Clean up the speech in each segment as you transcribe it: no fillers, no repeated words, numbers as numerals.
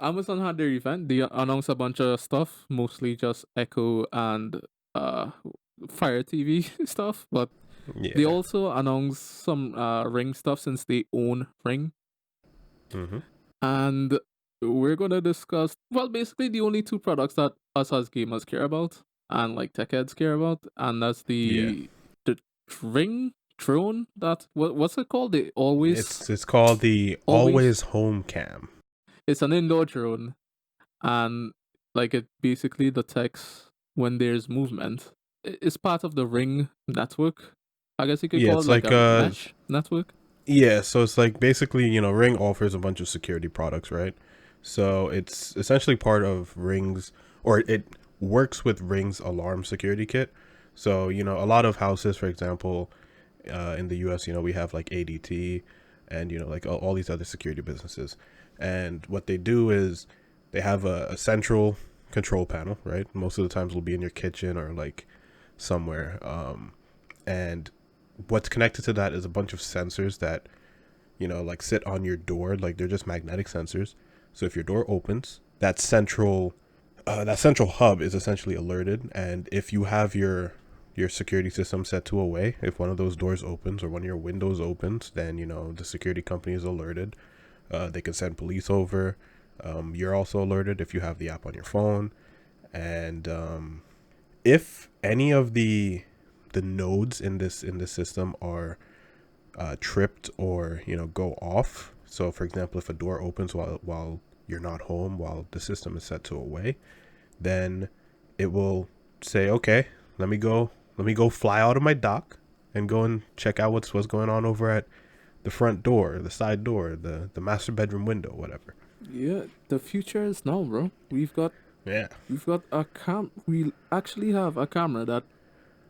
Amazon had their event. They announced a bunch of stuff, mostly just Echo and uh Fire TV stuff. But they Yeah. also announced some Ring stuff since they own Ring, Mm-hmm. and we're gonna discuss basically the only two products that us as gamers care about and like tech heads care about, and that's Yeah. the Ring drone. That what's it called? They always It's called the always Always Home Cam. it's an indoor drone, and like it basically detects when there's movement. It's part of the Ring network. I guess you could Yeah, call it it's like like a mesh network. yeah, so it's like basically, Ring offers a bunch of security products, right? So it's essentially part of Ring's, or it works with Ring's alarm security kit. So, a lot of houses, for example, in the US, we have like ADT and, like all these other security businesses. And what they do is they have a central control panel, right? Most of the times will be in your kitchen or like somewhere. And what's connected to that is a bunch of sensors that like sit on your door. Like they're just magnetic sensors. So if your door opens, that central hub is essentially alerted, and if you have your security system set to away, if one of those doors opens or one of your windows opens, then the security company is alerted. They can send police over. You're also alerted if you have the app on your phone, and if any of the nodes in this system are tripped or go off. So, for example, if a door opens while you're not home, while the system is set to away, then it will say, "Okay, let me go fly out of my dock and go and check out what's going on over at the front door, the side door, the master bedroom window, whatever." Yeah, the future is now, bro. Yeah, We've got a cam. We actually have a camera that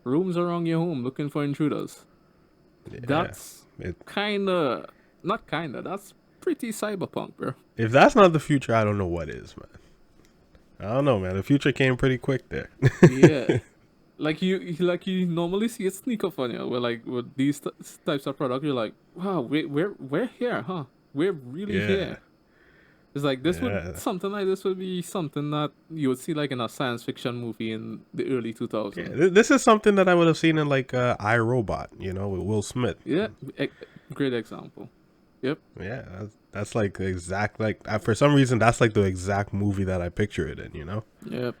roams around your home looking for intruders. yeah. That's It, kinda not kinda. That's pretty cyberpunk, bro. if that's not the future, I don't know what is, man. I don't know, man. The future came pretty quick there. Yeah, like you normally see it sneak up on you. Where like with these types of product, you're like, wow, we're here, huh? We're really Yeah, here. It's like this would yeah. something like this would be something that you would see like in a science fiction movie in the early Yeah, 2000s. this is something that I would have seen in like iRobot, with Will Smith. Yeah, great example. Yep. Yeah, that's like the exact like for some reason that's like the exact movie that I picture it in. Yep.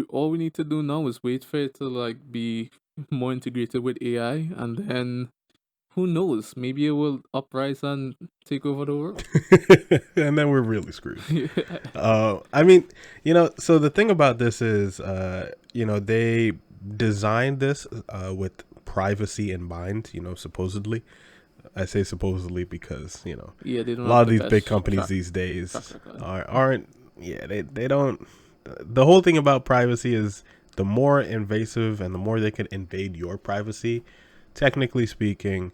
All we need to do now is wait for it to like be more integrated with AI, and then who knows? Maybe it will uprise and take over the world. And then we're really screwed. Yeah. I mean, so the thing about this is, they designed this with privacy in mind. Supposedly, I say supposedly because Yeah, they don't a lot have of the these big best companies track these track days record. aren't. Yeah, they don't. The whole thing about privacy is the more invasive and the more they can invade your privacy. Technically speaking,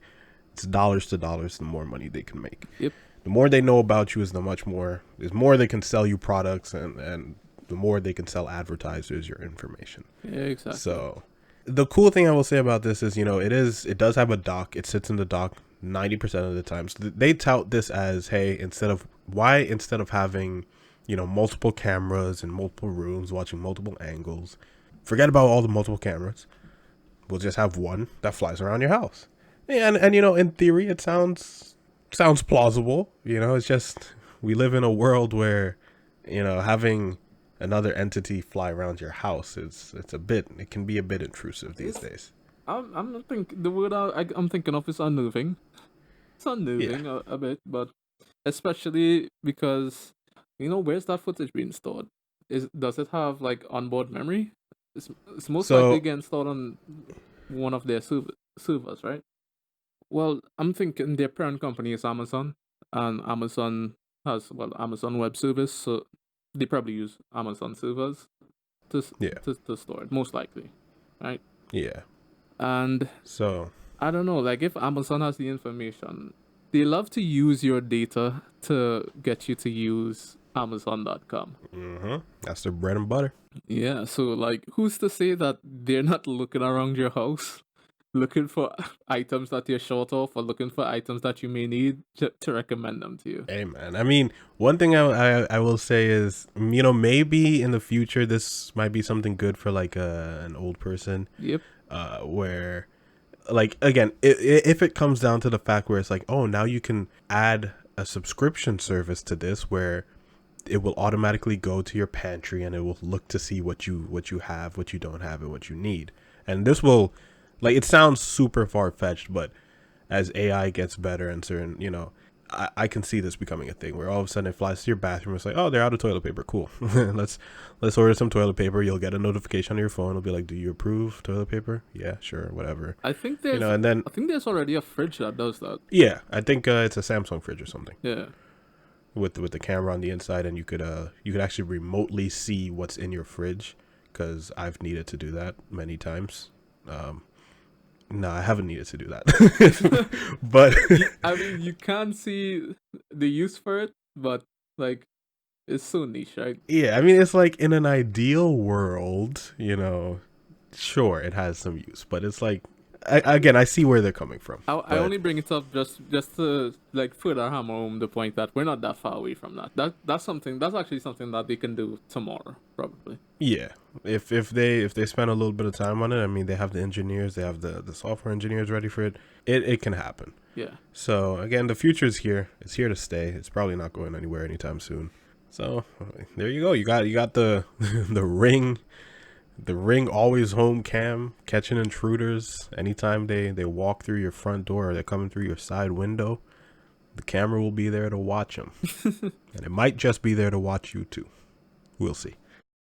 it's dollars to dollars. The more money they can make, Yep. the more they know about you is more they can sell you products, and the more they can sell advertisers your information. Yeah, exactly. So the cool thing I will say about this is, it does have a dock. It sits in the dock 90% of the time. So they tout this as, hey, instead of having, multiple cameras in multiple rooms watching multiple angles, forget about all the multiple cameras. We'll just have one that flies around your house. And in theory it sounds plausible. It's just we live in a world where, having another entity fly around your house it can be a bit intrusive these It's days. I'm not think the word I'm thinking of is unnerving. It's Yeah. unnerving a bit, but especially because where's that footage being stored? Does it have like onboard memory? It's most likely So getting stored on one of their servers, right? Well, I'm thinking their parent company is Amazon, and Amazon has Amazon Web Service, so they probably use Amazon servers to yeah, to store it, most likely, right? yeah. And So I don't know, like if Amazon has the information, they love to use your data to get you to use Amazon.com. that's their bread and butter. Yeah, so like who's to say that they're not looking around your house looking for items that you're short of, or looking for items that you may need to recommend them to you. Hey man, I mean, one thing I will say is, maybe in the future this might be something good for like an old person, Yep. where, like, again, if it comes down to the fact where it's like, oh, now you can add a subscription service to this where it will automatically go to your pantry and it will look to see what you have, what you don't have, and what you need. And this will, like, it sounds super far-fetched, but as AI gets better and certain, I can see this becoming a thing where all of a sudden it flies to your bathroom. It's like, oh, they're out of toilet paper. Cool. let's order some toilet paper. You'll get a notification on your phone. It'll be like, do you approve toilet paper? Yeah, sure, whatever. I think there's And then, I think there's already a fridge that does that. yeah, I think it's a Samsung fridge or something Yeah. with the camera on the inside, and you could actually remotely see what's in your fridge, because I've needed to do that many times. No, I haven't needed to do that. But I mean, you can see the use for it, but like, it's so niche, right? yeah, I mean, it's like in an ideal world, sure, it has some use, but it's like, again, I see where they're coming from. I only bring it up just to like further hammer home the point that we're not that far away from that. That's actually something that they can do tomorrow, probably. Yeah, if they spend a little bit of time on it, I mean, they have the engineers, they have the software engineers ready for it. It can happen. Yeah. So again, the future is here. It's here to stay. It's probably not going anywhere anytime soon. So there you go. You got the the ring. The Ring always home cam, catching intruders anytime they walk through your front door or they're coming through your side window. The camera will be there to watch them. And it might just be there to watch you too. We'll see.